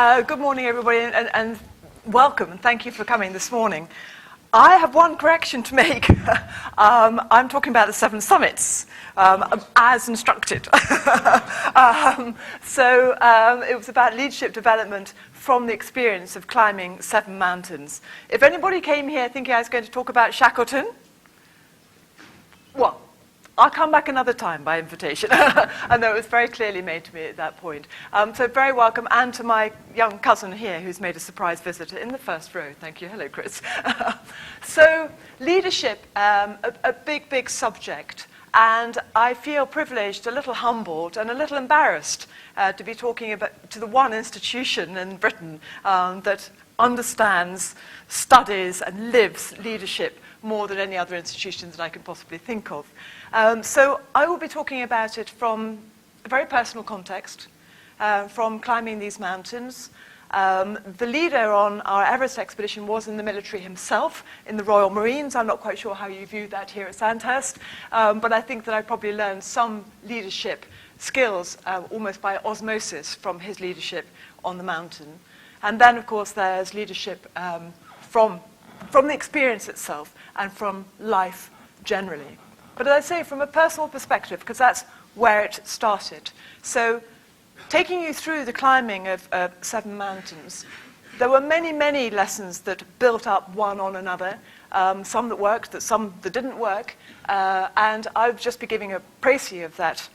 Good morning, everybody, and welcome, and thank you for coming this morning. I have one correction to make. I'm talking about the 7 summits, as instructed. It was about leadership development from the experience of climbing 7 mountains. If anybody came here thinking I was going to talk about Shackleton, well, I'll come back another time by invitation. I know it was very clearly made to me at that point. So very welcome, and to my young cousin here who's made a surprise visit in the first row. Thank you. Hello, Chris. So leadership, a big, big subject. And I feel privileged, a little humbled, and a little embarrassed to be talking about to the one institution in Britain that understands, studies, and lives leadership more than any other institution that I can possibly think of. So I will be talking about it from a very personal context, from climbing these mountains. The leader on our Everest expedition was in the military himself, in the Royal Marines. I'm not quite sure how you view that here at Sandhurst, but I think that I probably learned some leadership skills almost by osmosis from his leadership on the mountain. And then, of course, there's leadership from the experience itself and from life generally. But as I say, from a personal perspective, because that's where it started. So taking you through the climbing of 7 mountains, there were many, many lessons that built up one on another, some that worked, some that didn't work, and I'll just be giving a précis of that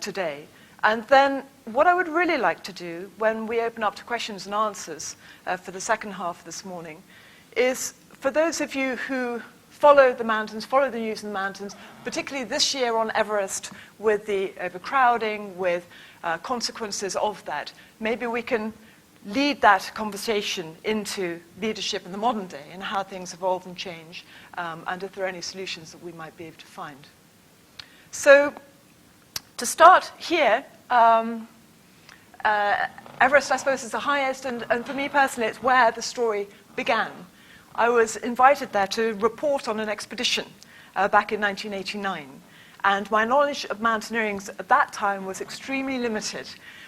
today. And then what I would really like to do when we open up to questions and answers for the second half of this morning is, for those of you who follow the mountains, follow the news in the mountains, particularly this year on Everest with the overcrowding, with consequences of that, maybe we can lead that conversation into leadership in the modern day and how things evolve and change, and if there are any solutions that we might be able to find. So to start here, Everest, I suppose, is the highest, and for me personally, it's where the story began. I was invited there to report on an expedition back in 1989. And my knowledge of mountaineering at that time was extremely limited.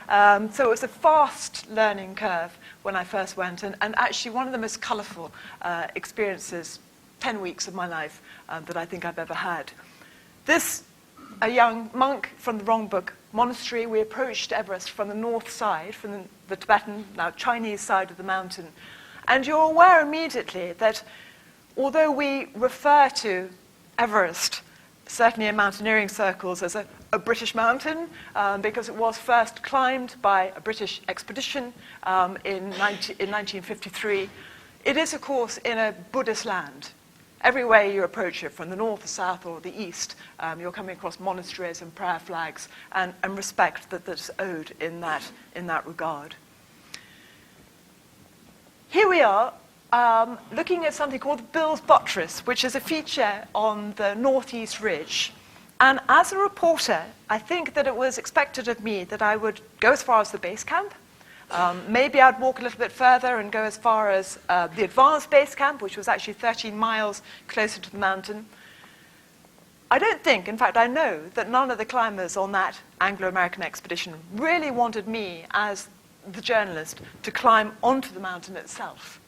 So it was a fast learning curve when I first went, and actually one of the most colourful experiences, 10 weeks of my life, that I think I've ever had. A young monk from the Rongbuk monastery, we approached Everest from the north side, from the Tibetan, now Chinese side of the mountain. And you're aware immediately that although we refer to Everest, certainly in mountaineering circles, as a British mountain, because it was first climbed by a British expedition in 1953, it is, of course, in a Buddhist land. Everywhere you approach it, from the north, the south, or the east, you're coming across monasteries and prayer flags and respect that's owed in that regard. Here we are, looking at something called the Bill's Buttress, which is a feature on the northeast ridge. And as a reporter, I think that it was expected of me that I would go as far as the base camp. Maybe I'd walk a little bit further and go as far as the advanced base camp, which was actually 13 miles closer to the mountain. I don't think, in fact, I know that none of the climbers on that Anglo-American expedition really wanted me, as the journalist, to climb onto the mountain itself,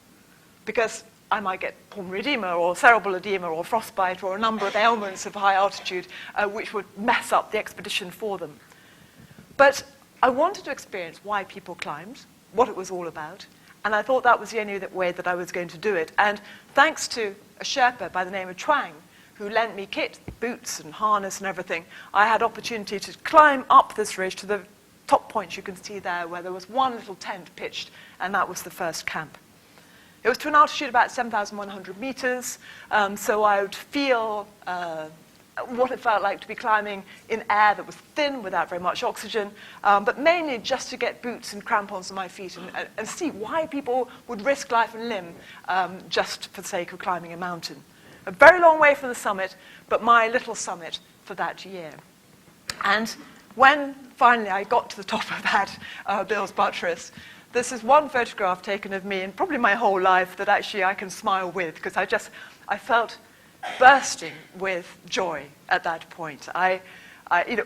because I might get pulmonary edema or cerebral edema or frostbite or a number of ailments of high altitude which would mess up the expedition for them. But I wanted to experience why people climbed, what it was all about, and I thought that was the only way that I was going to do it. And thanks to a Sherpa by the name of Chuang, who lent me kit, boots and harness and everything, I had opportunity to climb up this ridge to the top point you can see there, where there was one little tent pitched, and that was the first camp. It was to an altitude of about 7,100 meters, so I would feel what it felt like to be climbing in air that was thin, without very much oxygen, but mainly just to get boots and crampons on my feet and see why people would risk life and limb just for the sake of climbing a mountain. A very long way from the summit, but my little summit for that year. And when finally I got to the top of that Bill's Buttress, this is one photograph taken of me in probably my whole life that actually I can smile with, because I felt bursting with joy at that point.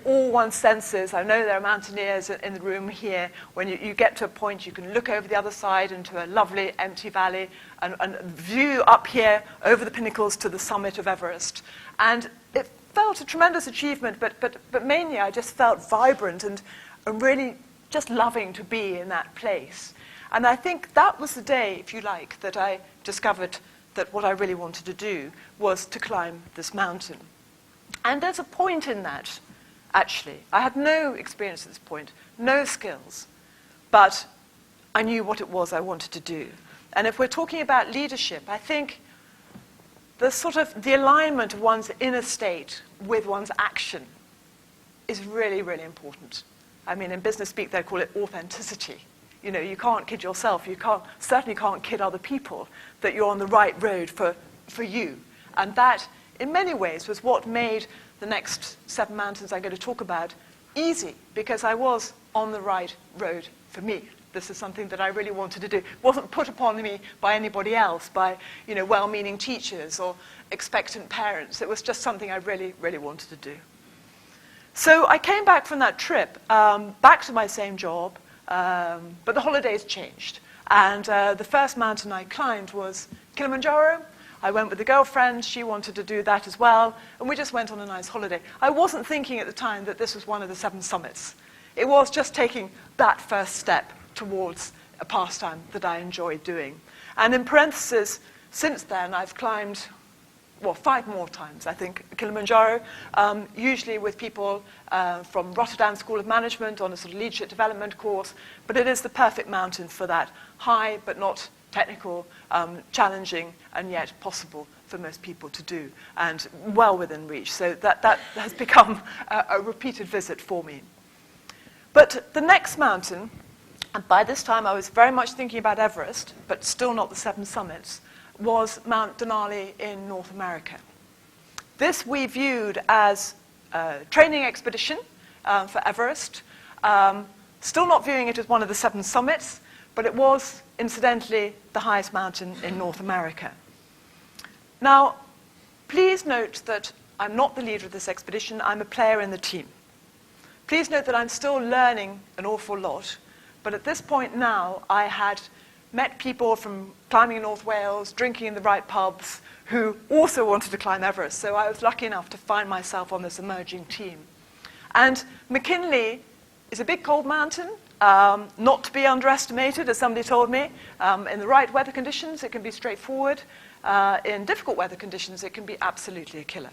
all one's senses. I know there are mountaineers in the room here. When you get to a point, you can look over the other side into a lovely empty valley and view up here over the pinnacles to the summit of Everest. And it felt a tremendous achievement, but mainly I just felt vibrant and really just loving to be in that place. And I think that was the day, if you like, that I discovered that what I really wanted to do was to climb this mountain. And there's a point in that, actually. I had no experience at this point, no skills, but I knew what it was I wanted to do. And if we're talking about leadership, I think the alignment of one's inner state with one's action is really, really important. I mean, in business speak, they call it authenticity. You can't kid yourself. You certainly can't kid other people that you're on the right road for you. And that, in many ways, was what made the next 7 mountains I'm going to talk about easy, because I was on the right road for me. This is something that I really wanted to do. It wasn't put upon me by anybody else, by well-meaning teachers or expectant parents. It was just something I really, really wanted to do. So I came back from that trip, back to my same job, but the holidays changed. And the first mountain I climbed was Kilimanjaro. I went with a girlfriend. She wanted to do that as well. And we just went on a nice holiday. I wasn't thinking at the time that this was one of the 7 summits. It was just taking that first step towards a pastime that I enjoyed doing. And in parentheses, since then, I've climbed, 5 more times, I think, Kilimanjaro, usually with people from Rotterdam School of Management on a sort of leadership development course. But it is the perfect mountain for that high but not technical, challenging, and yet possible for most people to do, and well within reach. So that has become a repeated visit for me. But the next mountain, and by this time I was very much thinking about Everest, but still not the 7 summits, was Mount Denali in North America. This we viewed as a training expedition for Everest, still not viewing it as one of the 7 summits, but it was, incidentally, the highest mountain in North America. Now, please note that I'm not the leader of this expedition. I'm a player in the team. Please note that I'm still learning an awful lot, but at this point now, I had met people from climbing in North Wales, drinking in the right pubs, who also wanted to climb Everest. So I was lucky enough to find myself on this emerging team. And McKinley is a big cold mountain, not to be underestimated, as somebody told me. In the right weather conditions, it can be straightforward. In difficult weather conditions, it can be absolutely a killer.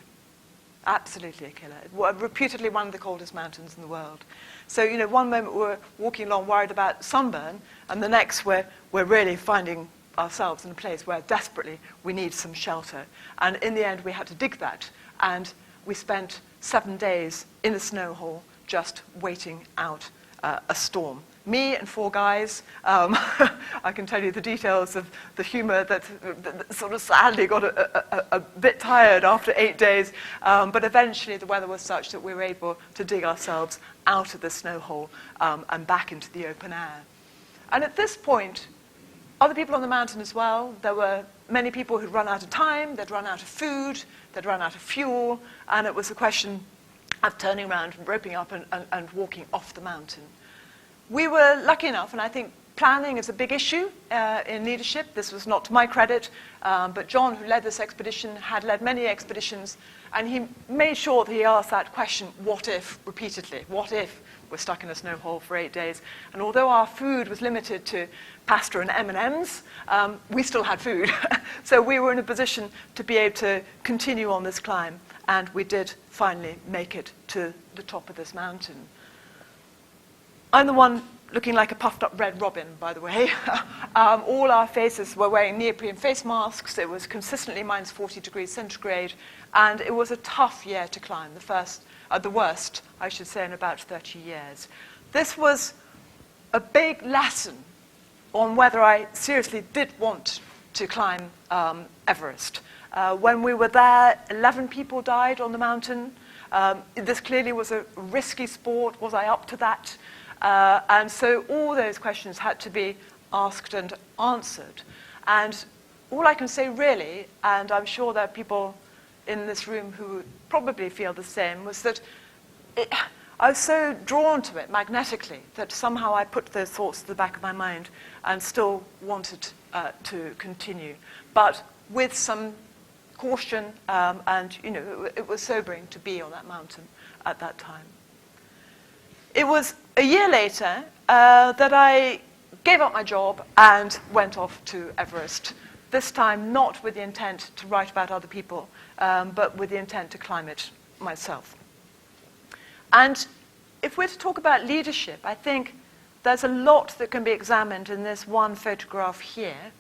Absolutely a killer. Reputedly one of the coldest mountains in the world. So, one moment we're walking along worried about sunburn, and the next we're really finding ourselves in a place where desperately we need some shelter. And in the end, we had to dig that. And we spent 7 days in a snow hole just waiting out a storm. Me and 4 guys. I can tell you the details of the humor that sort of sadly got a bit tired after 8 days. But eventually the weather was such that we were able to dig ourselves out of the snow hole and back into the open air. And at this point, other people on the mountain as well. There were many people who'd run out of time, they'd run out of food, they'd run out of fuel, and it was a question of turning around and roping up and walking off the mountain. We were lucky enough, and I think planning is a big issue in leadership. This was not to my credit, but John, who led this expedition, had led many expeditions, and he made sure that he asked that question, what if, repeatedly. What if we're stuck in a snow hole for 8 days? And although our food was limited to pasta and M&Ms, we still had food. So we were in a position to be able to continue on this climb, and we did finally make it to the top of this mountain. I'm the one looking like a puffed-up red robin, by the way. All our faces were wearing neoprene face masks. It was consistently minus 40 degrees centigrade, and it was a tough year to climb, the worst, I should say, in about 30 years. This was a big lesson on whether I seriously did want to climb Everest. When we were there, 11 people died on the mountain. This clearly was a risky sport. Was I up to that? And so all those questions had to be asked and answered. And all I can say really, and I'm sure there are people in this room who would probably feel the same, was that I was so drawn to it magnetically that somehow I put those thoughts to the back of my mind and still wanted to continue, but with some caution, and it was sobering to be on that mountain at that time. It was a year later that I gave up my job and went off to Everest, this time not with the intent to write about other people, but with the intent to climb it myself. And if we're to talk about leadership, I think there's a lot that can be examined in this one photograph here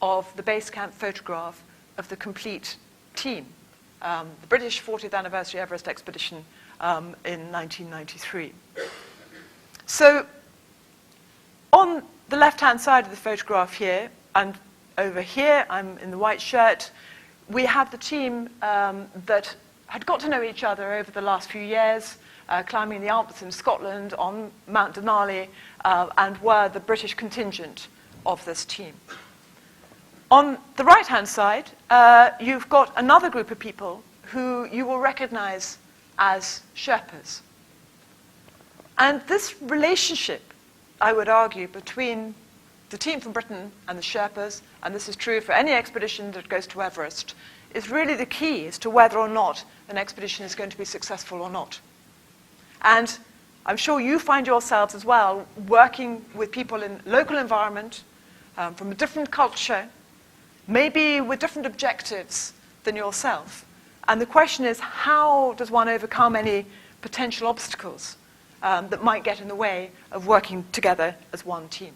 of the base camp photograph of the complete team, the British 40th anniversary Everest Expedition in 1993. So on the left-hand side of the photograph here, and over here, I'm in the white shirt, we have the team that had got to know each other over the last few years, climbing the Alps in Scotland on Mount Denali, and were the British contingent of this team. On the right-hand side, you've got another group of people who you will recognize as Sherpas. And this relationship, I would argue, between the team from Britain and the Sherpas, and this is true for any expedition that goes to Everest, is really the key as to whether or not an expedition is going to be successful or not. And I'm sure you find yourselves as well working with people in local environment, from a different culture, maybe with different objectives than yourself. And the question is, how does one overcome any potential obstacles that might get in the way of working together as one team?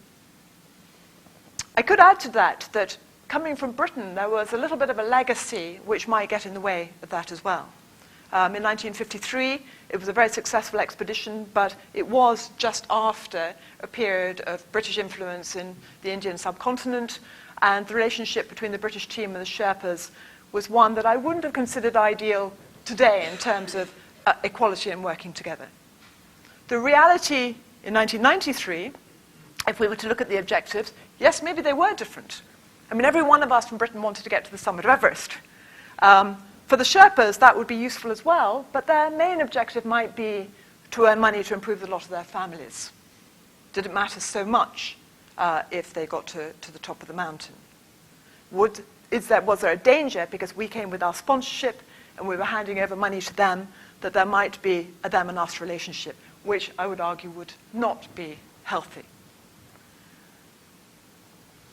I could add to that coming from Britain, there was a little bit of a legacy which might get in the way of that as well. In 1953, it was a very successful expedition, but it was just after a period of British influence in the Indian subcontinent, and the relationship between the British team and the Sherpas was one that I wouldn't have considered ideal today in terms of equality and working together. The reality in 1993, if we were to look at the objectives, yes, maybe they were different. I mean, every one of us from Britain wanted to get to the summit of Everest. For the Sherpas, that would be useful as well, but their main objective might be to earn money to improve the lot of their families. Did it matter so much if they got to the top of the mountain? Was there a danger, because we came with our sponsorship and we were handing over money to them, that there might be a them and us relationship, which I would argue would not be healthy?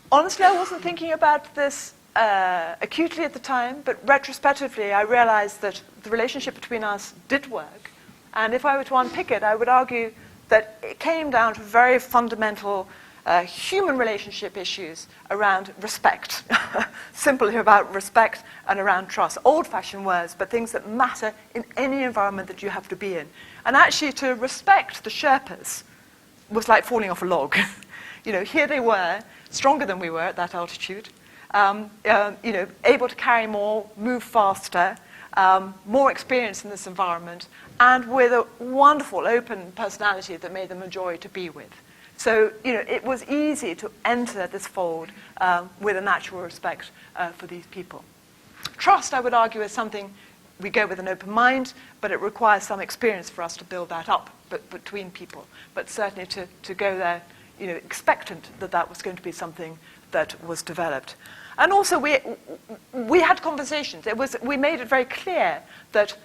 Honestly, I wasn't thinking about this acutely at the time, but retrospectively I realized that the relationship between us did work. And if I were to unpick it, I would argue that it came down to very fundamental human relationship issues around respect. Simply about respect and around trust. Old-fashioned words, but things that matter in any environment that you have to be in. And actually to respect the Sherpas was like falling off a log. Here they were, stronger than we were at that altitude, able to carry more, move faster, more experience in this environment, and with a wonderful open personality that made them a joy to be with. So, it was easy to enter this fold with a natural respect for these people. Trust, I would argue, is something we go with an open mind, but it requires some experience for us to build that up between people. But certainly to go there, expectant that that was going to be something that was developed. And also, we had conversations. We made it very clear that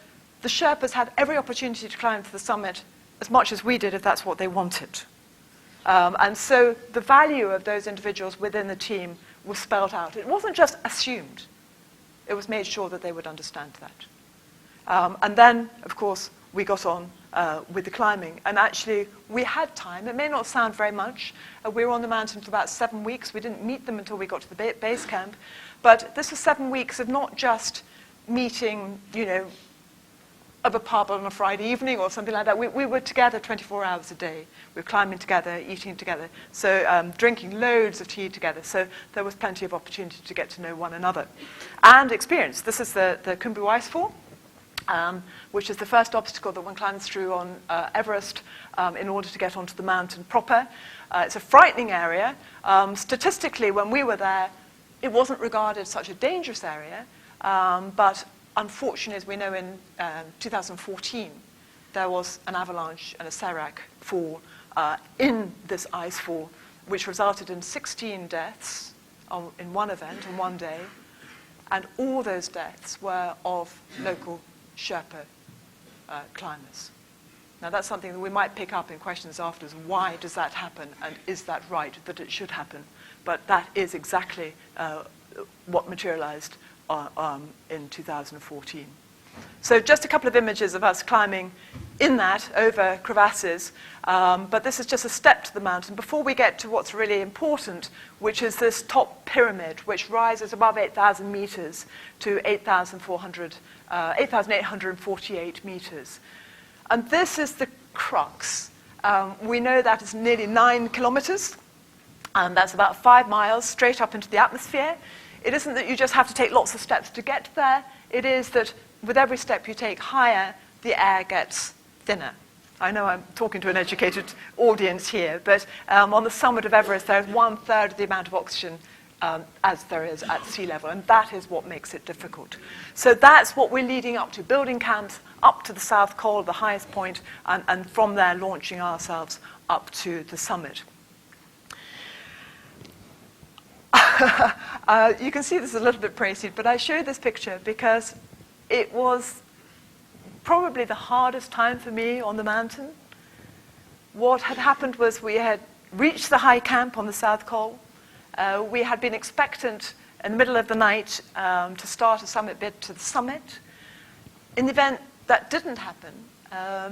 the Sherpas had every opportunity to climb to the summit as much as we did if that's what they wanted. And so the value of those individuals within the team was spelled out. It wasn't just assumed. It was made sure that they would understand that. And then, of course, we got on with the climbing. And actually, we had time. It may not sound very much. We were on the mountain for about 7 weeks. We didn't meet them until we got to the base camp. But this was 7 weeks of not just meeting, of a pub on a Friday evening or something like that. We were together 24 hours a day. We were climbing together, eating together, so drinking loads of tea together. So there was plenty of opportunity to get to know one another. And experience. This is the Khumbu Icefall, which is the first obstacle that one climbs through on Everest in order to get onto the mountain proper. It's a frightening area. Statistically, when we were there, it wasn't regarded such a dangerous area, but unfortunately, as we know, in 2014, there was an avalanche and a serac fall in this ice fall, which resulted in 16 deaths in one event, on one day, and all those deaths were of local Sherpa climbers. Now, that's something that we might pick up in questions afterwards. Why does that happen, and is that right that it should happen? But that is exactly what materialized in 2014. So just a couple of images of us climbing in that over crevasses, but this is just a step to the mountain before we get to what's really important, which is this top pyramid, which rises above 8,000 meters to 8,848 meters. And this is the crux. We know that is nearly 9 kilometers, and that's about 5 miles straight up into the atmosphere. It isn't that you just have to take lots of steps to get there. It is that with every step you take higher, the air gets thinner. I know I'm talking to an educated audience here, but on the summit of Everest, there's 1/3 of the amount of oxygen as there is at sea level, and that is what makes it difficult. So that's what we're leading up to, building camps up to the South Col, the highest point, and from there launching ourselves up to the summit. You can see this is a little bit praised, but I show this picture because it was probably the hardest time for me on the mountain. What had happened was we had reached the high camp on the South Col. We had been expectant in the middle of the night to start a summit bid to the summit. In the event that didn't happen,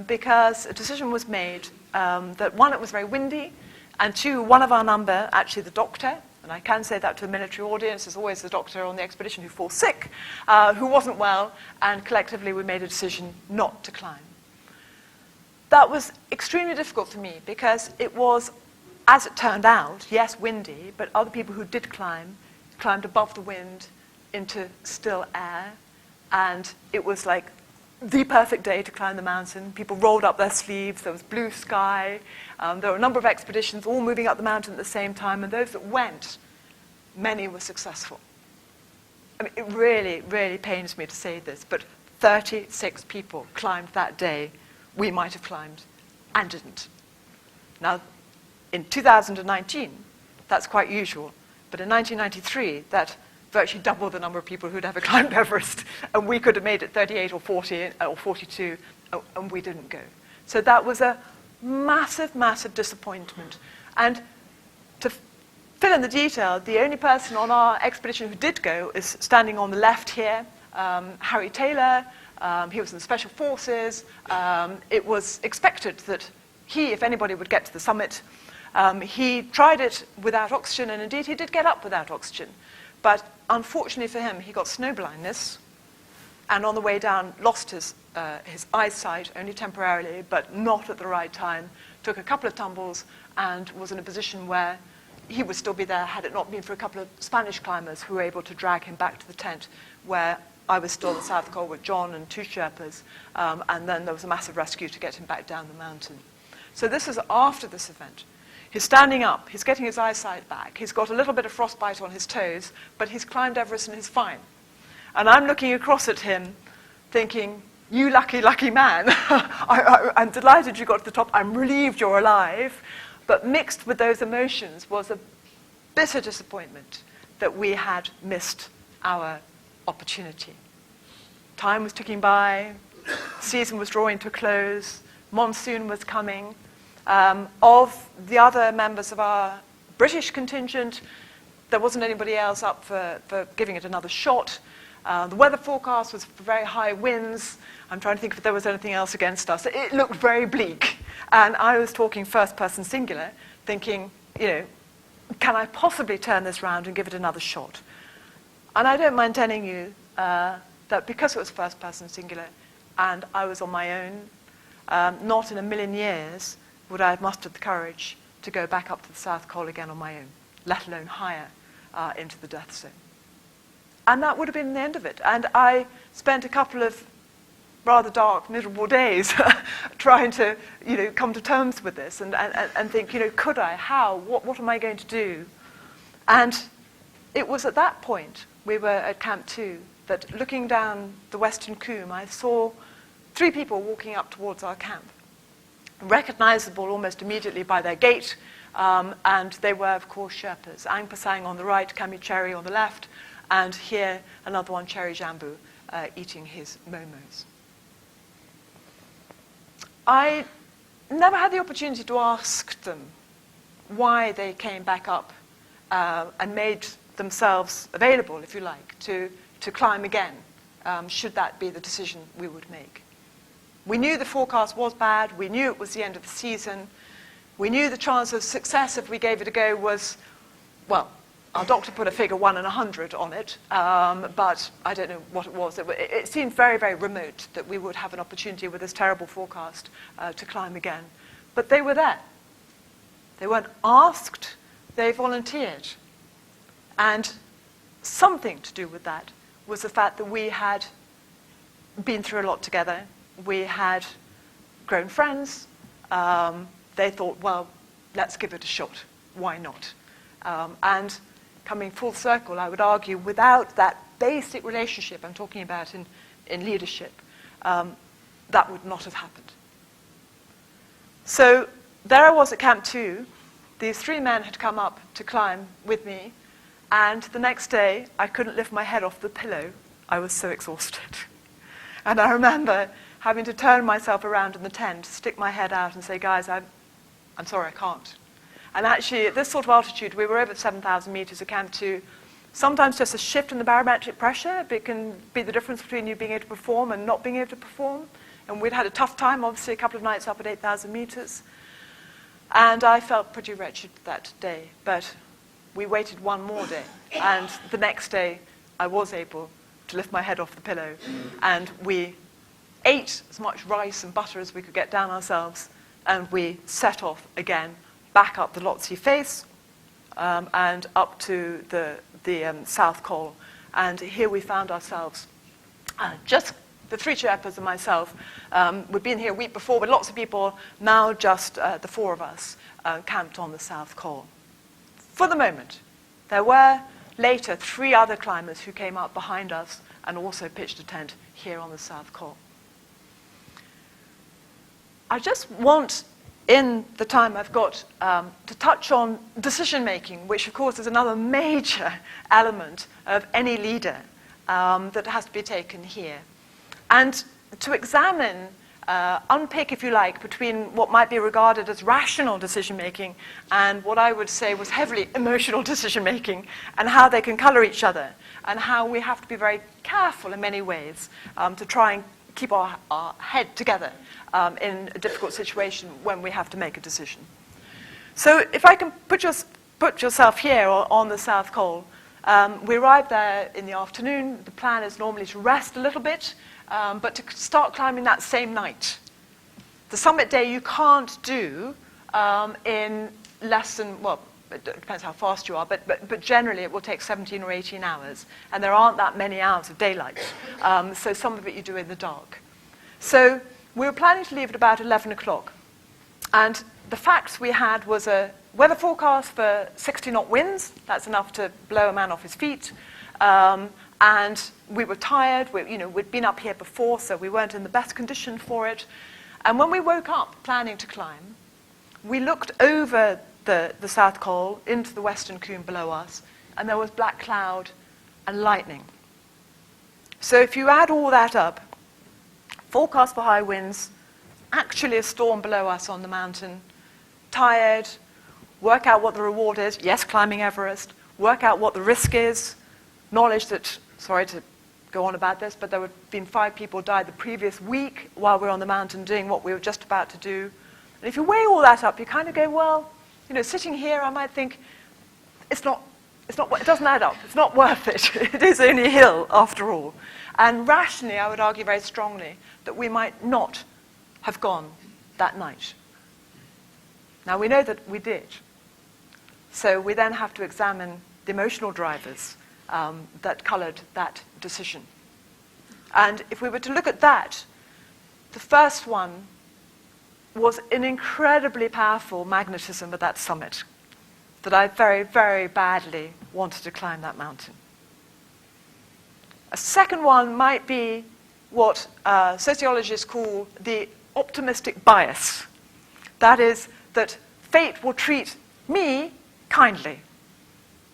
because a decision was made that one, it was very windy, and two, one of our number, actually the doctor, and I can say that to a military audience, there's always the doctor on the expedition who falls sick, who wasn't well, and collectively we made a decision not to climb. That was extremely difficult for me because it was, as it turned out, yes, windy, but other people who did climb climbed above the wind into still air, and it was like the perfect day to climb the mountain. People rolled up their sleeves, there was blue sky, there were a number of expeditions all moving up the mountain at the same time, and those that went, many were successful. I mean, it really, really pains me to say this, but 36 people climbed that day we might have climbed and didn't. Now, in 2019, that's quite usual, but in 1993, that virtually doubled the number of people who'd ever climbed Everest, and we could have made it 38 or 40 or 42, and we didn't go. So that was a massive, massive disappointment. And to fill in the detail, the only person on our expedition who did go is standing on the left here, Harry Taylor. He was in the Special Forces. It was expected that he, if anybody, would get to the summit. He tried it without oxygen, and indeed he did get up without oxygen. But unfortunately for him, he got snow blindness, and on the way down lost his eyesight, only temporarily, but not at the right time, took a couple of tumbles, and was in a position where he would still be there had it not been for a couple of Spanish climbers who were able to drag him back to the tent, where I was still at the South Col with John and 2 Sherpas, and then there was a massive rescue to get him back down the mountain. So this is after this event. He's standing up, he's getting his eyesight back, he's got a little bit of frostbite on his toes, but he's climbed Everest and he's fine. And I'm looking across at him thinking, you lucky, lucky man. I'm delighted you got to the top, I'm relieved you're alive. But mixed with those emotions was a bitter disappointment that we had missed our opportunity. Time was ticking by, season was drawing to a close, monsoon was coming. Of the other members of our British contingent, there wasn't anybody else up for giving it another shot. The weather forecast was for very high winds. I'm trying to think if there was anything else against us. It looked very bleak. And I was talking first person singular, thinking, can I possibly turn this round and give it another shot? And I don't mind telling you that because it was first person singular and I was on my own, not in a million years would I have mustered the courage to go back up to the South Col again on my own, let alone higher into the death zone. And that would have been the end of it. And I spent a couple of rather dark, miserable days trying to, come to terms with this and think, could I? How? What am I going to do? And it was at that point, we were at Camp 2, that looking down the Western Khumbu, I saw 3 people walking up towards our camp, recognizable almost immediately by their gait, and they were, of course, Sherpas. Ang Pasang on the right, Kami Cherry on the left, and here another one, Cherry Jambu, eating his momos. I never had the opportunity to ask them why they came back up and made themselves available, if you like, to climb again, should that be the decision we would make. We knew the forecast was bad. We knew it was the end of the season. We knew the chance of success if we gave it a go was, well, our doctor put a figure 1 in 100 on it, but I don't know what it was. It seemed very, very remote that we would have an opportunity with this terrible forecast to climb again. But they were there. They weren't asked, they volunteered. And something to do with that was the fact that we had been through a lot together. We had grown friends. They thought, well, let's give it a shot. Why not? And coming full circle, I would argue, without that basic relationship I'm talking about in leadership, that would not have happened. So there I was at Camp 2. These 3 men had come up to climb with me, and the next day I couldn't lift my head off the pillow. I was so exhausted. And I remember having to turn myself around in the tent, stick my head out and say, guys, I'm sorry, I can't. And actually, at this sort of altitude, we were over 7,000 meters at Camp 2. Sometimes just a shift in the barometric pressure can be the difference between you being able to perform and not being able to perform. And we'd had a tough time, obviously, a couple of nights up at 8,000 meters. And I felt pretty wretched that day. But we waited one more day. And the next day, I was able to lift my head off the pillow. And we ate as much rice and butter as we could get down ourselves. And we set off again, back up the Lhotse face and up to the South Col. And here we found ourselves, just the 3 Sherpas and myself. We'd been here a week before with lots of people. Now just the 4 of us camped on the South Col. For the moment, there were later 3 other climbers who came up behind us and also pitched a tent here on the South Col. I just want, in the time I've got, to touch on decision-making, which, of course, is another major element of any leader that has to be taken here. And to examine, unpick, if you like, between what might be regarded as rational decision-making and what I would say was heavily emotional decision-making, and how they can color each other, and how we have to be very careful in many ways to try and keep our head together in a difficult situation when we have to make a decision. So if I can put yourself here on the South Col, we arrived there in the afternoon. The plan is normally to rest a little bit, but to start climbing that same night. The summit day you can't do in less than, well, it depends how fast you are, but generally it will take 17 or 18 hours, and there aren't that many hours of daylight, so some of it you do in the dark. So we were planning to leave at about 11 o'clock, and the facts we had was a weather forecast for 60-knot winds. That's enough to blow a man off his feet, and we were tired. We'd been up here before, so we weren't in the best condition for it. And when we woke up planning to climb, we looked over the South Col into the western Khumbu below us, and there was black cloud and lightning. So if you add all that up, forecast for high winds, actually a storm below us on the mountain, tired, work out what the reward is, yes, climbing Everest, work out what the risk is, knowledge that, sorry to go on about this, but there had been 5 people died the previous week while we were on the mountain doing what we were just about to do. And if you weigh all that up, you kind of go, well, sitting here, I might think, it doesn't add up. It's not worth it. It is only a hill, after all. And rationally, I would argue very strongly that we might not have gone that night. Now, we know that we did. So we then have to examine the emotional drivers that colored that decision. And if we were to look at that, the first one was an incredibly powerful magnetism at that summit, that I very, very badly wanted to climb that mountain. A second one might be what sociologists call the optimistic bias. That is, that fate will treat me kindly.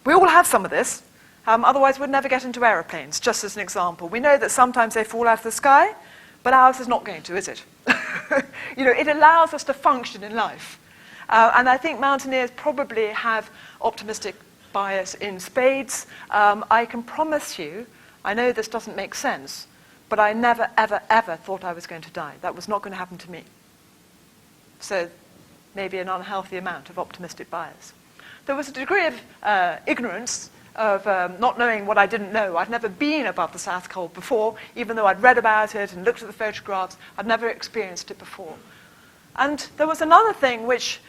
We all have some of this. Otherwise, we'd never get into aeroplanes, just as an example. We know that sometimes they fall out of the sky, but ours is not going to, is it? It allows us to function in life. And I think mountaineers probably have optimistic bias in spades. I can promise you, I know this doesn't make sense, but I never, ever, ever thought I was going to die. That was not going to happen to me. So maybe an unhealthy amount of optimistic bias. There was a degree of ignorance, of not knowing what I didn't know. I'd never been above the South Pole before, even though I'd read about it and looked at the photographs. I'd never experienced it before. And there was another thing which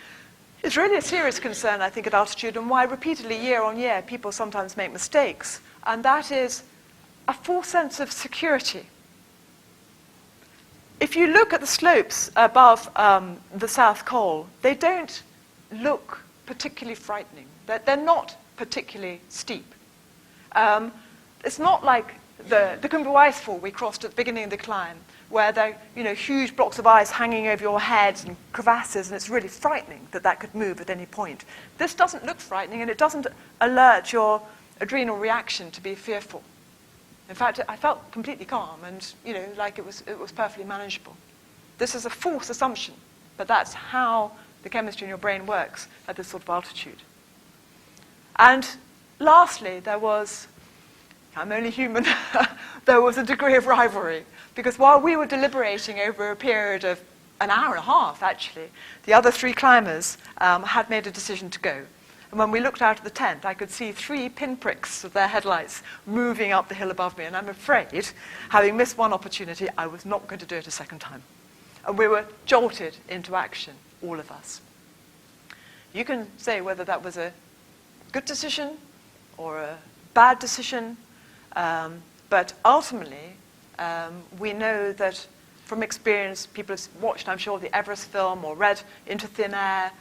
is really a serious concern, I think, at altitude, and why repeatedly, year on year, people sometimes make mistakes, and that is a false sense of security. If you look at the slopes above the South Pole, they don't look particularly frightening. They're not particularly steep. It's not like the Khumbu Icefall we crossed at the beginning of the climb, where there are huge blocks of ice hanging over your head and crevasses, and it's really frightening that could move at any point. This doesn't look frightening, and it doesn't alert your adrenal reaction to be fearful. In fact, I felt completely calm and, like it was perfectly manageable. This is a false assumption, but that's how the chemistry in your brain works at this sort of altitude. And lastly, I'm only human, there was a degree of rivalry. Because while we were deliberating over a period of an hour and a half, actually, the other three climbers had made a decision to go. And when we looked out of the tent, I could see 3 pinpricks of their headlights moving up the hill above me. And I'm afraid, having missed one opportunity, I was not going to do it a second time. And we were jolted into action, all of us. You can say whether that was a good decision or a bad decision, but ultimately, we know that from experience, people have watched, I'm sure, the Everest film or read Into Thin Air.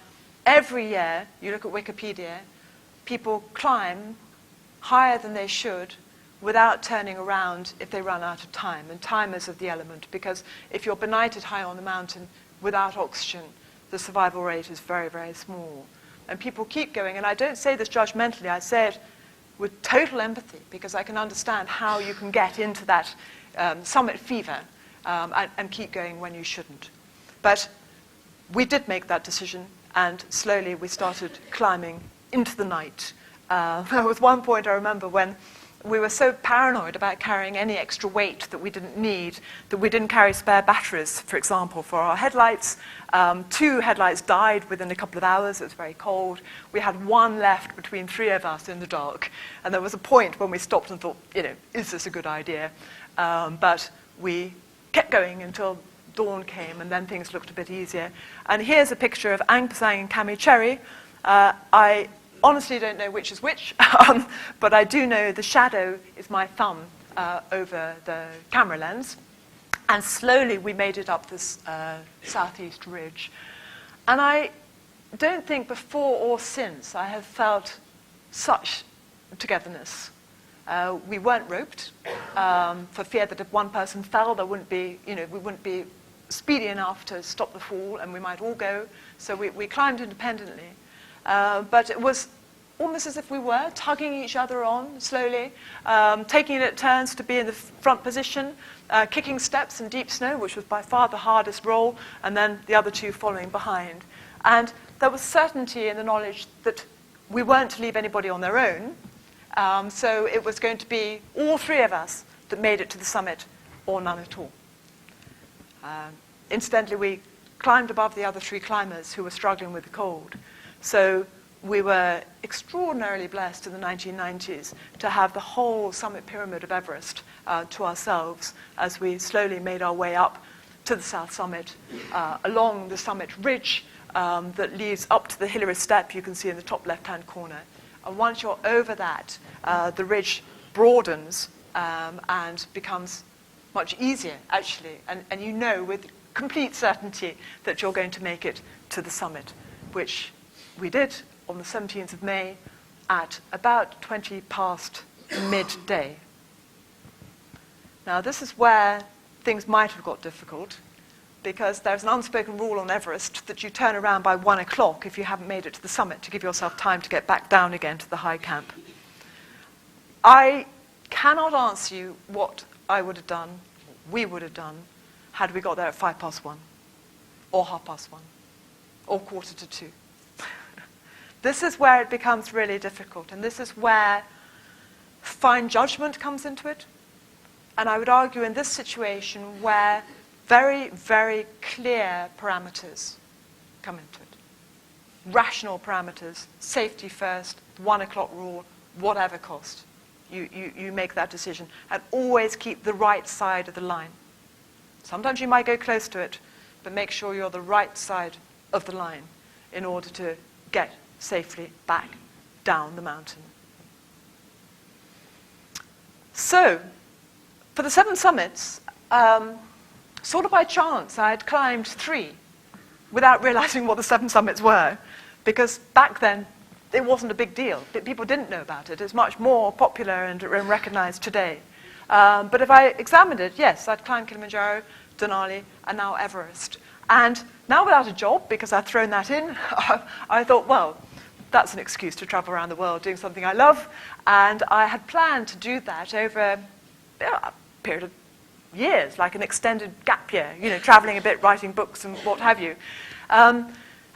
Every year, you look at Wikipedia, people climb higher than they should without turning around if they run out of time. And time is of the element, because if you're benighted high on the mountain without oxygen, the survival rate is very, very small. And people keep going, and I don't say this judgmentally, I say it with total empathy, because I can understand how you can get into that summit fever and keep going when you shouldn't. But we did make that decision, and slowly we started climbing into the night. There was one point I remember when we were so paranoid about carrying any extra weight that we didn't need, that we didn't carry spare batteries, for example, for our headlights. 2 headlights died within a couple of hours. It was very cold. We had 1 left between 3 of us in the dark. And there was a point when we stopped and thought, is this a good idea? But we kept going until dawn came, and then things looked a bit easier. And here's a picture of Ang Pasang and Kami Cherry. I honestly don't know which is which, but I do know the shadow is my thumb over the camera lens. And slowly we made it up this southeast ridge. And I don't think before or since I have felt such togetherness. We weren't roped for fear that if one person fell, there wouldn't be, we wouldn't be speedy enough to stop the fall, and we might all go. So we climbed independently. But it was almost as if we were tugging each other on slowly, taking it at turns to be in the front position, kicking steps in deep snow, which was by far the hardest roll, and then the other 2 following behind. And there was certainty in the knowledge that we weren't to leave anybody on their own. So it was going to be all 3 of us that made it to the summit, or none at all. Incidentally, we climbed above the other 3 climbers who were struggling with the cold. So we were extraordinarily blessed in the 1990s to have the whole summit pyramid of Everest to ourselves as we slowly made our way up to the South Summit, along the summit ridge that leads up to the Hillary Step you can see in the top left-hand corner. And once you're over that, the ridge broadens and becomes much easier, actually. And you know with complete certainty that you're going to make it to the summit, which we did on the 17th of May at about 20 past midday. Now, this is where things might have got difficult, because there's an unspoken rule on Everest that you turn around by 1 o'clock if you haven't made it to the summit to give yourself time to get back down again to the high camp. I cannot answer you what I would have done, we would have done, had we got there at 1:05, or 1:30, or 1:45. This is where it becomes really difficult, and this is where fine judgment comes into it. And I would argue in this situation where very, very clear parameters come into it. Rational parameters, safety first, 1 o'clock rule, whatever cost. You make that decision. And always keep the right side of the line. Sometimes you might go close to it, but make sure you're the right side of the line in order to get safely back down the mountain. So, for the 7 summits, sort of by chance, I had climbed 3 without realizing what the 7 summits were, because back then it wasn't a big deal. People didn't know about it. It's much more popular and recognized today. But if I examined it, yes, I'd climbed Kilimanjaro, Denali, and now Everest. And now without a job, because I'd thrown that in, I thought, well, that's an excuse to travel around the world doing something I love. And I had planned to do that over a period of years, like an extended gap year, traveling a bit, writing books and what have you.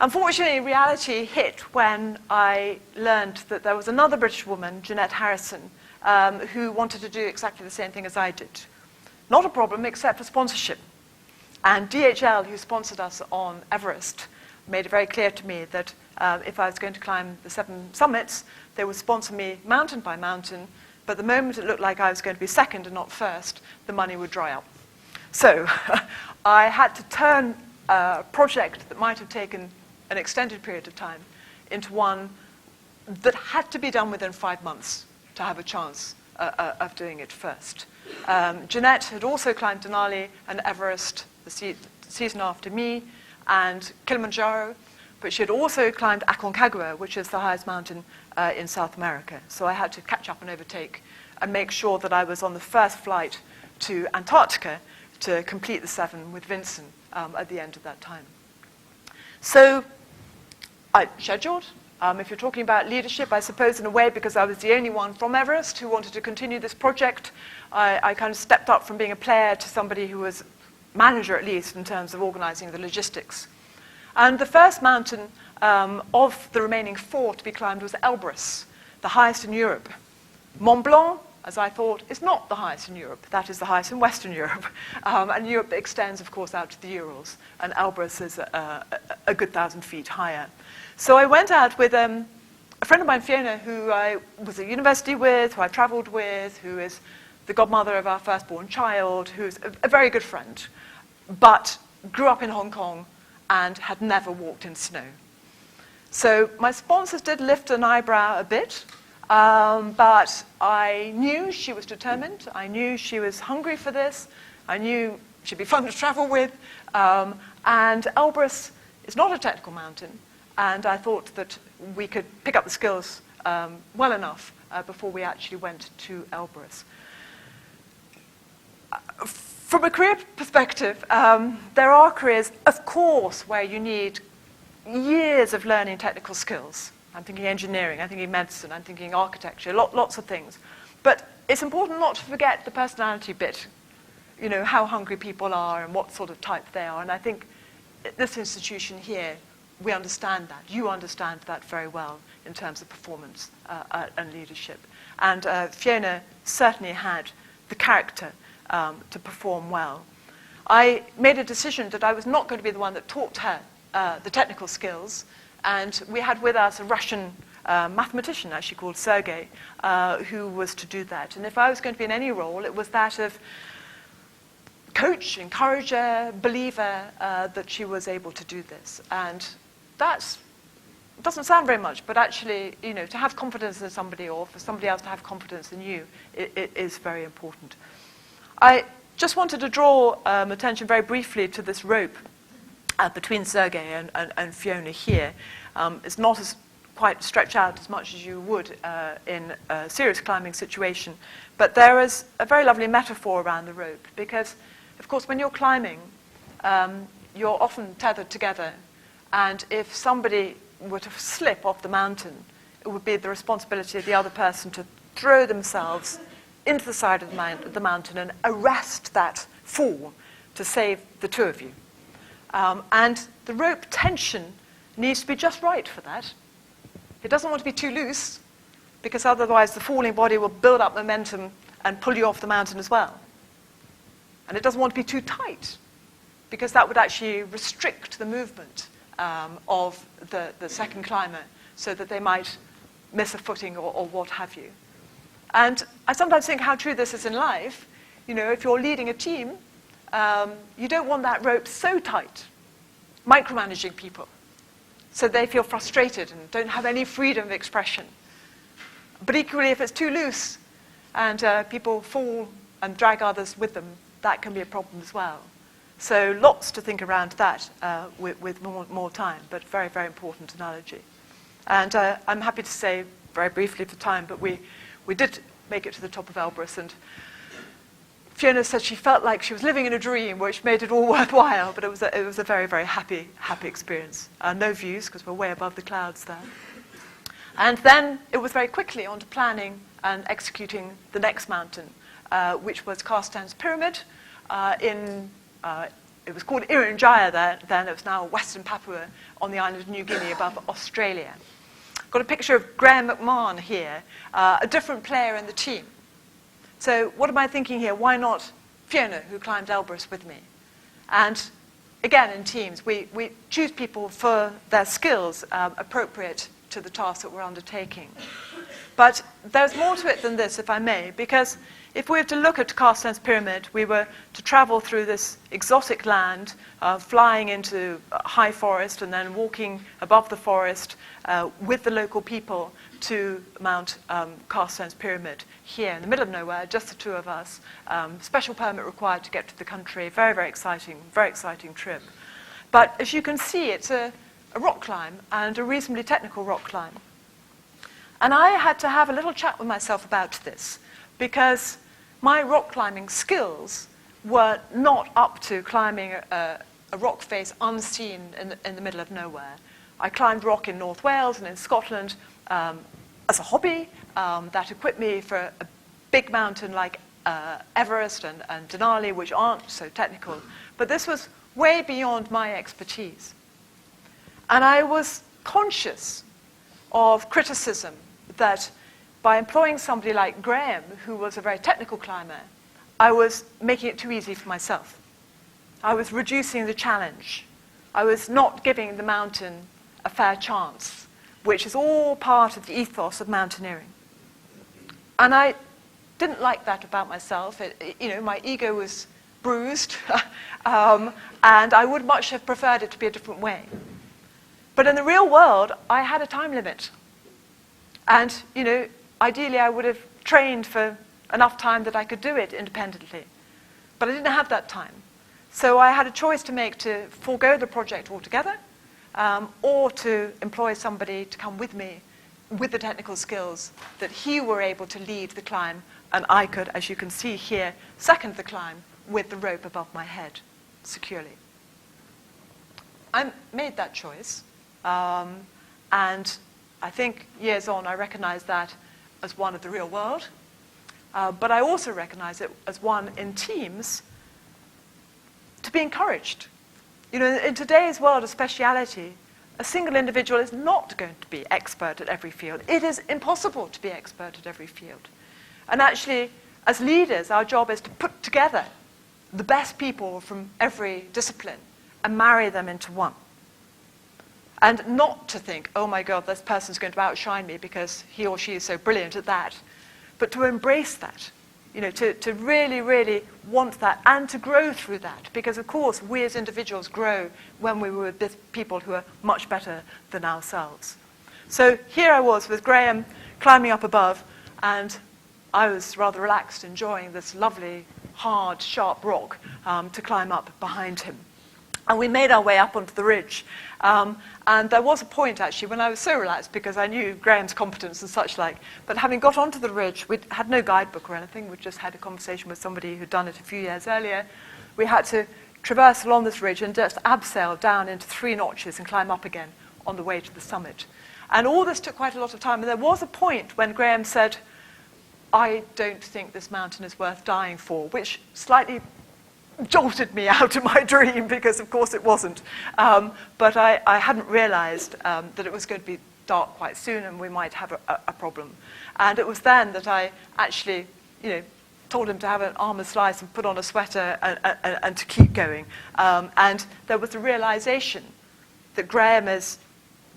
Unfortunately, reality hit when I learned that there was another British woman, Jeanette Harrison, who wanted to do exactly the same thing as I did. Not a problem, except for sponsorship. And DHL, who sponsored us on Everest, made it very clear to me that if I was going to climb the 7 summits, they would sponsor me mountain by mountain, but the moment it looked like I was going to be second and not first, the money would dry up. So I had to turn a project that might have taken an extended period of time into one that had to be done within 5 months to have a chance of doing it first. Jeanette had also climbed Denali and Everest the season after me, and Kilimanjaro, but she had also climbed Aconcagua, which is the highest mountain in South America. So I had to catch up and overtake and make sure that I was on the first flight to Antarctica to complete the 7 with Vincent at the end of that time. So I scheduled. If you're talking about leadership, I suppose in a way, because I was the only one from Everest who wanted to continue this project, I kind of stepped up from being a player to somebody who was manager, at least, in terms of organizing the logistics. And the first mountain of the remaining 4 to be climbed was Elbrus, the highest in Europe. Mont Blanc, as I thought, is not the highest in Europe. That is the highest in Western Europe. And Europe extends, of course, out to the Urals. And Elbrus is a good 1,000 feet higher. So I went out with a friend of mine, Fiona, who I was at university with, who I traveled with, who is the godmother of our firstborn child, who's a very good friend, but grew up in Hong Kong and had never walked in snow. So my sponsors did lift an eyebrow a bit, but I knew she was determined. I knew she was hungry for this. I knew she'd be fun to travel with. And Elbrus is not a technical mountain, and I thought that we could pick up the skills well enough before we actually went to Elbrus. From a career perspective, there are careers, of course, where you need years of learning technical skills. I'm thinking engineering, I'm thinking medicine, I'm thinking architecture, lots of things. But it's important not to forget the personality bit, how hungry people are and what sort of type they are. And I think this institution here, we understand that. You understand that very well in terms of performance and leadership. And Fiona certainly had the character to perform well. I made a decision that I was not going to be the one that taught her the technical skills, and we had with us a Russian mathematician, actually called Sergei, who was to do that. And if I was going to be in any role, it was that of coach, encourager, believer, that she was able to do this. And that doesn't sound very much, but actually, to have confidence in somebody or for somebody else to have confidence in you, it is very important. I just wanted to draw attention very briefly to this rope between Sergei and Fiona here. It's not as quite stretched out as much as you would in a serious climbing situation, but there is a very lovely metaphor around the rope, because of course, when you're climbing, you're often tethered together. And if somebody were to slip off the mountain, it would be the responsibility of the other person to throw themselves into the side of the mountain and arrest that fall to save the two of you. And the rope tension needs to be just right for that. It doesn't want to be too loose, because otherwise the falling body will build up momentum and pull you off the mountain as well. And it doesn't want to be too tight, because that would actually restrict the movement of the second climber, so that they might miss a footing or what have you. And I sometimes think how true this is in life. You know, if you're leading a team, you don't want that rope so tight, micromanaging people, so they feel frustrated and don't have any freedom of expression. But equally, if it's too loose and people fall and drag others with them, that can be a problem as well. So lots to think around that with more time, but very, very important analogy. And I'm happy to say, very briefly for time, but we did make it to the top of Elbrus, and Fiona said she felt like she was living in a dream, which made it all worthwhile, but it was a very, very happy experience. No views, because we're way above the clouds there. And then it was very quickly on to planning and executing the next mountain, which was Carsten's Pyramid. It was called Irian then. It was now Western Papua on the island of New Guinea above Australia. Got a picture of Graham McMahon here, a different player in the team. So what am I thinking here? Why not Fiona, who climbed Elbrus with me? And again, in teams, we choose people for their skills appropriate to the task that we're undertaking. But there's more to it than this, if I may, because if we were to look at Carsten's Pyramid, we were to travel through this exotic land, flying into high forest and then walking above the forest with the local people to Mount Carsten's Pyramid here in the middle of nowhere, just the two of us. Special permit required to get to the country. Very, very exciting trip. But as you can see, it's a rock climb, and a reasonably technical rock climb. And I had to have a little chat with myself about this, because my rock climbing skills were not up to climbing a rock face unseen in the middle of nowhere. I climbed rock in North Wales and in Scotland as a hobby that equipped me for a big mountain like Everest and Denali, which aren't so technical. But this was way beyond my expertise. And I was conscious of criticism that by employing somebody like Graham, who was a very technical climber, I was making it too easy for myself. I was reducing the challenge. I was not giving the mountain a fair chance, which is all part of the ethos of mountaineering. And I didn't like that about myself. My ego was bruised, and I would much have preferred it to be a different way. But in the real world, I had a time limit. And, ideally I would have trained for enough time that I could do it independently. But I didn't have that time. So I had a choice to make, to forego the project altogether, or to employ somebody to come with me with the technical skills that he were able to lead the climb, and I could, as you can see here, second the climb with the rope above my head securely. I made that choice. And I think years on, I recognize that as one of the real world. But I also recognize it as one in teams to be encouraged. In today's world of speciality, a single individual is not going to be expert at every field. It is impossible to be expert at every field. And actually, as leaders, our job is to put together the best people from every discipline and marry them into one. And not to think, oh my God, this person's going to outshine me because he or she is so brilliant at that, but to embrace that, to really, really want that and to grow through that. Because, of course, we as individuals grow when we were with people who are much better than ourselves. So here I was with Graham climbing up above, and I was rather relaxed, enjoying this lovely, hard, sharp rock to climb up behind him. And we made our way up onto the ridge. And there was a point, actually, when I was so relaxed because I knew Graham's competence and such like. But having got onto the ridge, we had no guidebook or anything. We just had a conversation with somebody who'd done it a few years earlier. we had to traverse along this ridge and just abseil down into 3 notches and climb up again on the way to the summit. And all this took quite a lot of time. And there was a point when Graham said, I don't think this mountain is worth dying for, which slightly jolted me out of my dream because, of course, it wasn't. But I hadn't realized that it was going to be dark quite soon and we might have a problem. And it was then that I actually, told him to have an armor slice and put on a sweater and to keep going. And there was the realization that Graham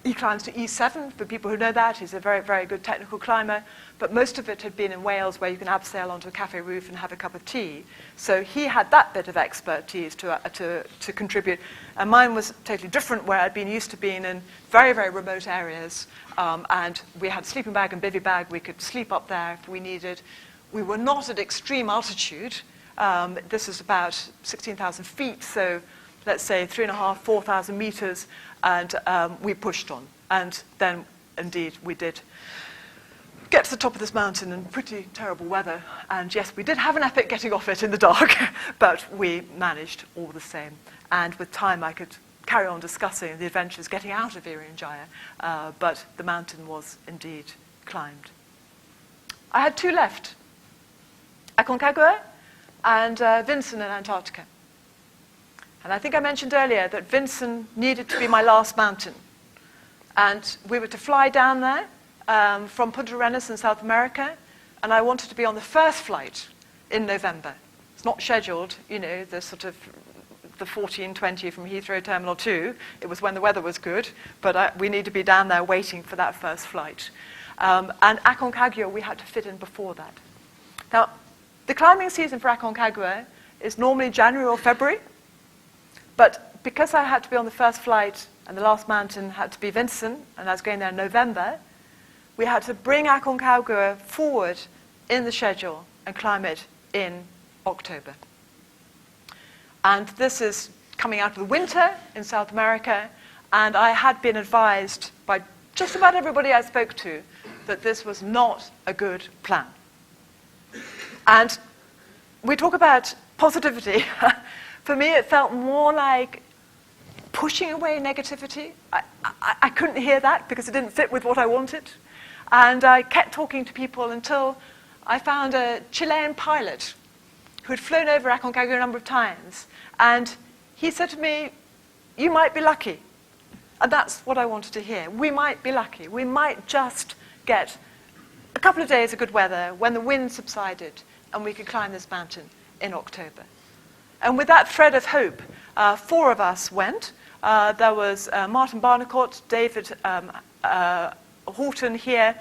he climbs to E7, for people who know that. He's a very, very good technical climber. But most of it had been in Wales, where you can abseil onto a cafe roof and have a cup of tea. So he had that bit of expertise to contribute. And mine was totally different, where I'd been used to being in very, very remote areas. And we had a sleeping bag and bivy bag. We could sleep up there if we needed. We were not at extreme altitude. This is about 16,000 feet, so let's say 3,500, 4,000 meters. And we pushed on. And then, indeed, we did get to the top of this mountain in pretty terrible weather. And yes, we did have an epic getting off it in the dark, but we managed all the same. And with time, I could carry on discussing the adventures getting out of Irian but the mountain was indeed climbed. I had 2 left, Aconcagua and Vinson in Antarctica. And I think I mentioned earlier that Vinson needed to be my last mountain. And we were to fly down there from Punta Arenas in South America, and I wanted to be on the first flight in November. It's not scheduled, the sort of the 14:20 from Heathrow Terminal 2. It was when the weather was good, but we need to be down there waiting for that first flight. And Aconcagua, we had to fit in before that. Now, the climbing season for Aconcagua is normally January or February, but because I had to be on the first flight and the last mountain had to be Vinson, and I was going there in November, we had to bring Aconcagua forward in the schedule and climb it in October. And this is coming out of the winter in South America, and I had been advised by just about everybody I spoke to that this was not a good plan. And we talk about positivity. For me, it felt more like pushing away negativity. I couldn't hear that because it didn't fit with what I wanted. And I kept talking to people until I found a Chilean pilot who had flown over Aconcagua a number of times. And he said to me, you might be lucky. And that's what I wanted to hear. We might be lucky. We might just get a couple of days of good weather when the wind subsided and we could climb this mountain in October. And with that thread of hope, 4 of us went. There was Martin Barnicott, David Horton here,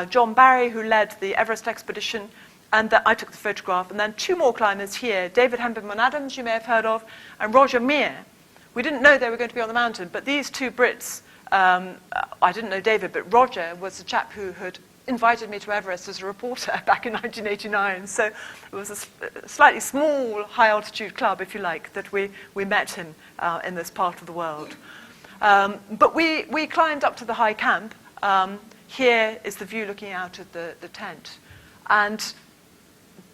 John Barry, who led the Everest Expedition, and I took the photograph. And then 2 more climbers here, David Hempelman-Adams, you may have heard of, and Roger Meir. We didn't know they were going to be on the mountain, but these 2 Brits, I didn't know David, but Roger was the chap who had invited me to Everest as a reporter back in 1989. So it was a slightly small, high-altitude club, if you like, that we met him in this part of the world. But we climbed up to the high camp. Here is the view looking out at the tent. And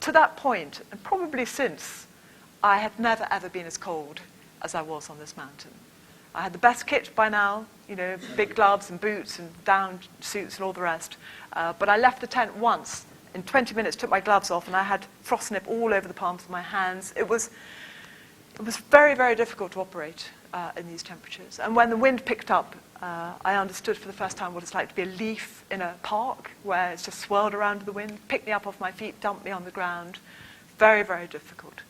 to that point, and probably since, I had never, ever been as cold as I was on this mountain. I had the best kit by now, big gloves and boots and down suits and all the rest. But I left the tent once. In 20 minutes, took my gloves off, and I had frost nip all over the palms of my hands. It was very, very difficult to operate in these temperatures. And when the wind picked up, I understood for the first time what it's like to be a leaf in a park where it's just swirled around with the wind, picked me up off my feet, dumped me on the ground. Very, very difficult.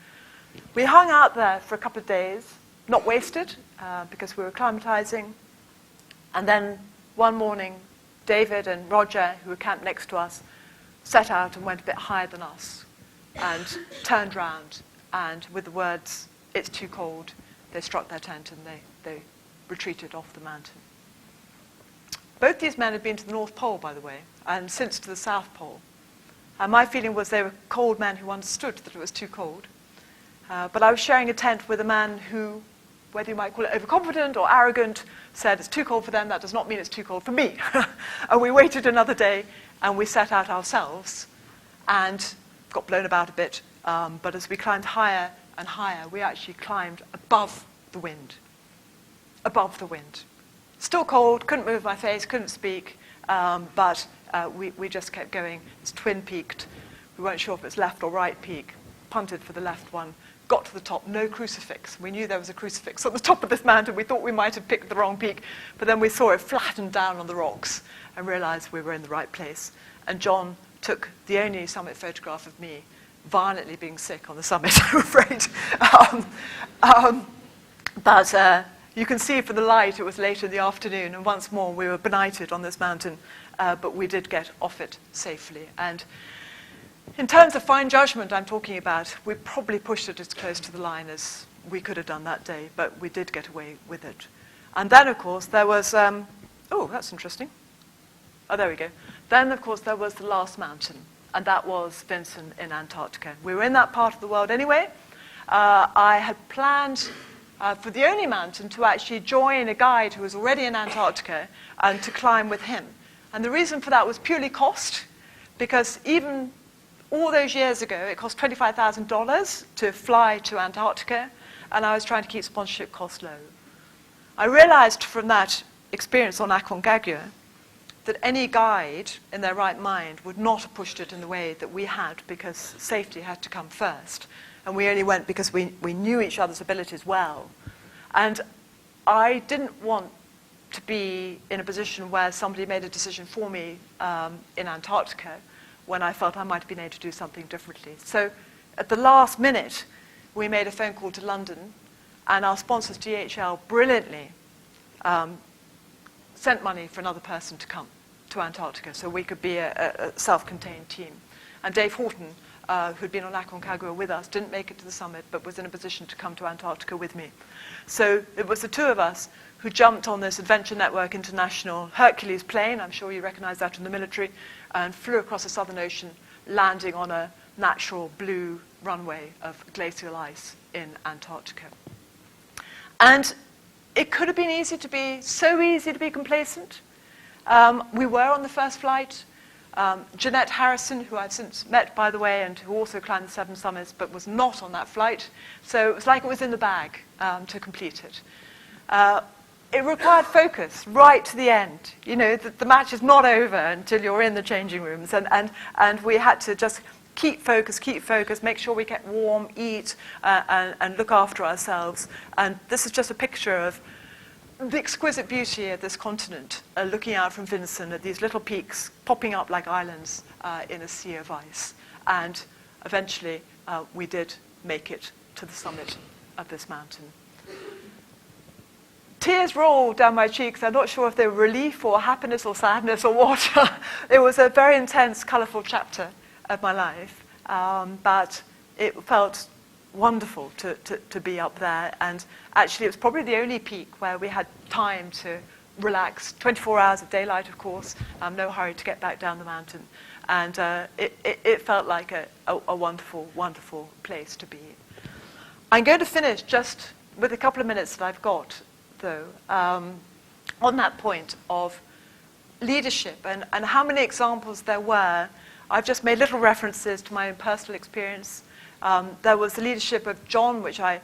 We hung out there for a couple of days, not wasted, because we were acclimatizing. And then one morning, David and Roger, who were camped next to us, set out and went a bit higher than us and turned round. And with the words, "It's too cold," they struck their tent and they retreated off the mountain. Both these men had been to the North Pole, by the way, and since to the South Pole. And my feeling was they were cold men who understood that it was too cold. But I was sharing a tent with a man who, whether you might call it overconfident or arrogant, said it's too cold for them, that does not mean it's too cold for me. And we waited another day, and we set out ourselves, and got blown about a bit. But as we climbed higher and higher, we actually climbed above the wind. Above the wind. Still cold, couldn't move my face, couldn't speak, but we just kept going. It's twin-peaked. We weren't sure if it's left or right peak. Punted for the left one. Got to the top, no crucifix. We knew there was a crucifix on the top of this mountain. We thought we might have picked the wrong peak, but then we saw it flattened down on the rocks and realized we were in the right place. And John took the only summit photograph of me violently being sick on the summit, I'm afraid. But you can see from the light it was late in the afternoon, and once more we were benighted on this mountain, but we did get off it safely. And in terms of fine judgment I'm talking about, we probably pushed it as close to the line as we could have done that day, but we did get away with it. And then, of course, there was, oh, that's interesting. Oh, there we go. Then, of course, there was the last mountain, and that was Vinson in Antarctica. We were in that part of the world anyway. I had planned for the only mountain to actually join a guide who was already in Antarctica and to climb with him. And the reason for that was purely cost, because even all those years ago, it cost $25,000 to fly to Antarctica, and I was trying to keep sponsorship costs low. I realized from that experience on Aconcagua that any guide in their right mind would not have pushed it in the way that we had, because safety had to come first. And we only went because we knew each other's abilities well. And I didn't want to be in a position where somebody made a decision for me in Antarctica when I felt I might have been able to do something differently. So at the last minute, we made a phone call to London, and our sponsors, DHL, brilliantly sent money for another person to come to Antarctica so we could be a self-contained team. And Dave Horton, who'd been on Aconcagua with us, didn't make it to the summit, but was in a position to come to Antarctica with me. So it was the two of us who jumped on this Adventure Network International Hercules plane, I'm sure you recognize that in the military, and flew across the Southern Ocean, landing on a natural blue runway of glacial ice in Antarctica. And it could have been so easy to be complacent. We were on the first flight. Jeanette Harrison, who I've since met, by the way, and who also climbed the 7 summits, but was not on that flight. So it was like it was in the bag to complete it. It required focus right to the end. You know, the match is not over until you're in the changing rooms. And we had to just keep focus, make sure we kept warm, eat, and look after ourselves. And this is just a picture of the exquisite beauty of this continent, looking out from Vinson at these little peaks popping up like islands in a sea of ice. And eventually, we did make it to the summit of this mountain. Tears rolled down my cheeks. I'm not sure if they were relief or happiness or sadness or what. It was a very intense, colourful chapter of my life, but it felt wonderful to be up there. And actually, it was probably the only peak where we had time to relax. 24 hours of daylight, of course, no hurry to get back down the mountain. And it felt like a wonderful, wonderful place to be. I'm going to finish just with a couple of minutes that I've got, though, on that point of leadership and how many examples there were. I've just made little references to my own personal experience. There was the leadership of John, which I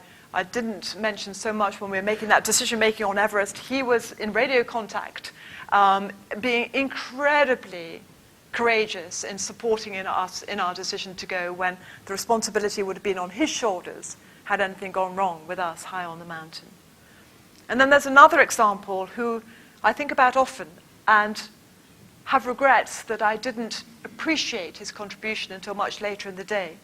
didn't mention so much when we were making that decision-making on Everest. He was in radio contact, being incredibly courageous in supporting us in our decision to go when the responsibility would have been on his shoulders had anything gone wrong with us high on the mountain. And then there's another example who I think about often and have regrets that I didn't appreciate his contribution until much later in the day.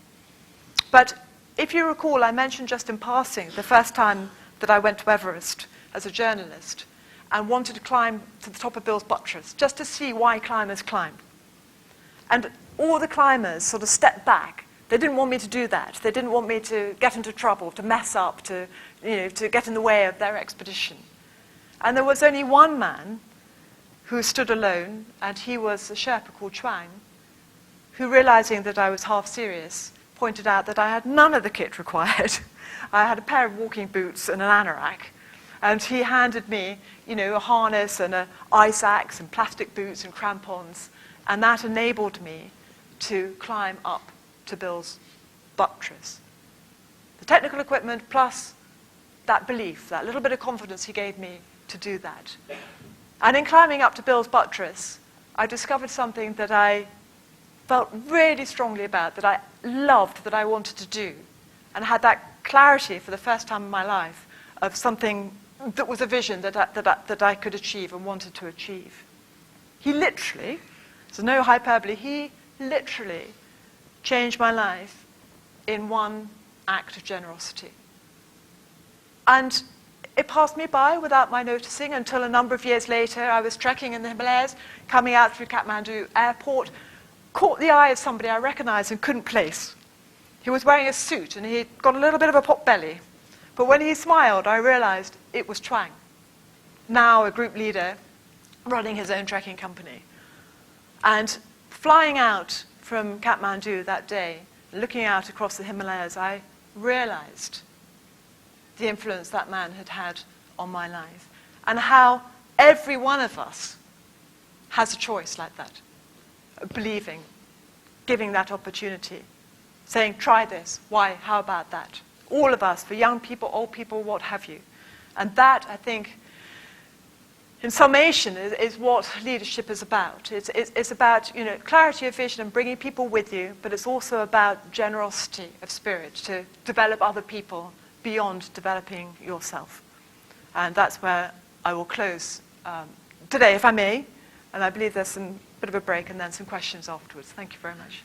But if you recall, I mentioned just in passing the first time that I went to Everest as a journalist and wanted to climb to the top of Bill's Buttress just to see why climbers climb. And all the climbers sort of stepped back. They didn't want me to do that. They didn't want me to get into trouble, to mess up, to get in the way of their expedition. And there was only one man who stood alone, and he was a Sherpa called Chuang, who, realizing that I was half serious, pointed out that I had none of the kit required. I had a pair of walking boots and an anorak. And he handed me, a harness and an ice axe and plastic boots and crampons. And that enabled me to climb up to Bill's Buttress. The technical equipment plus that belief, that little bit of confidence he gave me to do that. And in climbing up to Bill's buttress, I discovered something that I felt really strongly about, that I loved, that I wanted to do, and had that clarity for the first time in my life of something that was a vision that I could achieve and wanted to achieve. He literally, there's no hyperbole, he literally changed my life in one act of generosity. And it passed me by without my noticing until a number of years later. I was trekking in the Himalayas, coming out through Kathmandu airport, caught the eye of somebody I recognized and couldn't place. He was wearing a suit and he'd got a little bit of a pot belly. But when he smiled, I realized it was Chuang, now a group leader running his own trekking company. And flying out from Kathmandu that day, looking out across the Himalayas, I realized the influence that man had had on my life, and how every one of us has a choice like that, believing, giving that opportunity, saying, try this, why, how about that? All of us, for young people, old people, what have you. And that, I think, in summation, is what leadership is about. It's about, clarity of vision and bringing people with you, but it's also about generosity of spirit to develop other people beyond developing yourself. And that's where I will close today, if I may. And I believe there's some bit of a break and then some questions afterwards. Thank you very much.